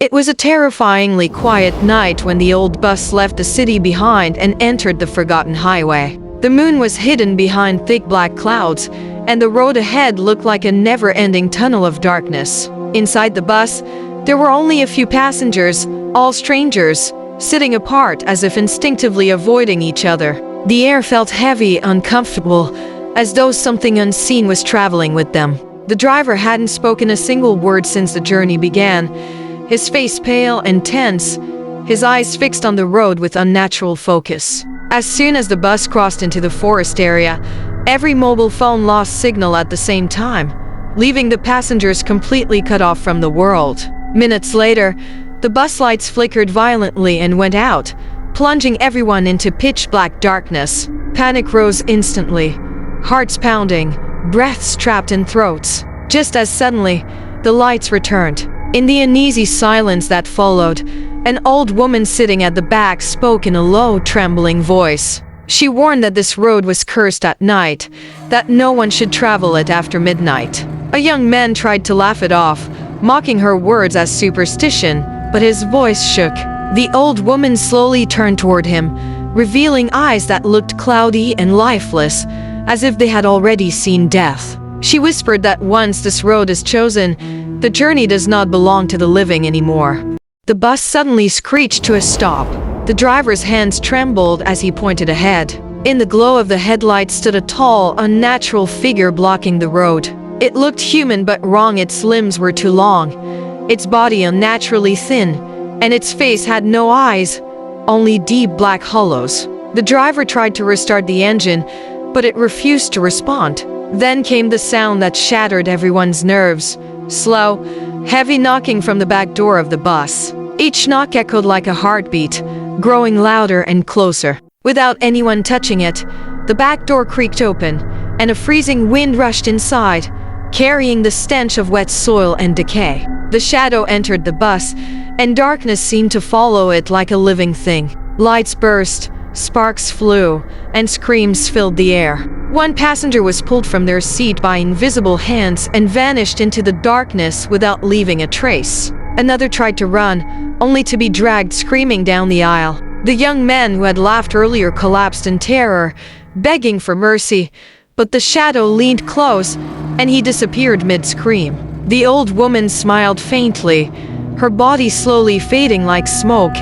It was a terrifyingly quiet night when the old bus left the city behind and entered the forgotten highway. The moon was hidden behind thick black clouds, and the road ahead looked like a never-ending tunnel of darkness. Inside the bus, there were only a few passengers, all strangers, sitting apart as if instinctively avoiding each other. The air felt heavy, uncomfortable, as though something unseen was traveling with them. The driver hadn't spoken a single word since the journey began, his face pale and tense, his eyes fixed on the road with unnatural focus. As soon as the bus crossed into the forest area, every mobile phone lost signal at the same time, leaving the passengers completely cut off from the world. Minutes later, the bus lights flickered violently and went out, plunging everyone into pitch-black darkness. Panic rose instantly, hearts pounding, breaths trapped in throats. Just as suddenly, the lights returned. In the uneasy silence that followed, an old woman sitting at the back spoke in a low, trembling voice. She warned that this road was cursed at night, that no one should travel it after midnight. A young man tried to laugh it off, mocking her words as superstition, but his voice shook. The old woman slowly turned toward him, revealing eyes that looked cloudy and lifeless, as if they had already seen death. She whispered that once this road is chosen, the journey does not belong to the living anymore. The bus suddenly screeched to a stop. The driver's hands trembled as he pointed ahead. In the glow of the headlights stood a tall, unnatural figure blocking the road. It looked human but wrong. Its limbs were too long, its body unnaturally thin, and its face had no eyes, only deep black hollows. The driver tried to restart the engine, but it refused to respond. Then came the sound that shattered everyone's nerves. Slow, heavy knocking from the back door of the bus. Each knock echoed like a heartbeat, growing louder and closer. Without anyone touching it, the back door creaked open, and a freezing wind rushed inside, carrying the stench of wet soil and decay. The shadow entered the bus, and darkness seemed to follow it like a living thing. Lights burst, sparks flew, and screams filled the air. One passenger was pulled from their seat by invisible hands and vanished into the darkness without leaving a trace. Another tried to run, only to be dragged screaming down the aisle. The young man who had laughed earlier collapsed in terror, begging for mercy, but the shadow leaned close, and he disappeared mid-scream. The old woman smiled faintly, her body slowly fading like smoke,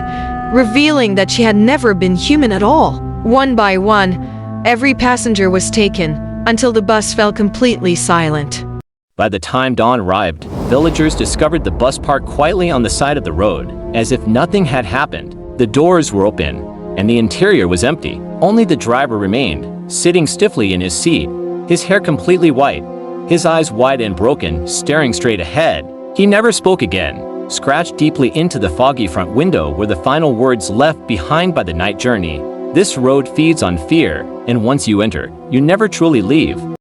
revealing that she had never been human at all. One by one, every passenger was taken, until the bus fell completely silent. By the time dawn arrived, villagers discovered the bus parked quietly on the side of the road, as if nothing had happened. The doors were open, and the interior was empty. Only the driver remained, sitting stiffly in his seat, his hair completely white, his eyes wide and broken, staring straight ahead. He never spoke again, scratched deeply into the foggy front window were the final words left behind by the night journey. This road feeds on fear, and once you enter, you never truly leave.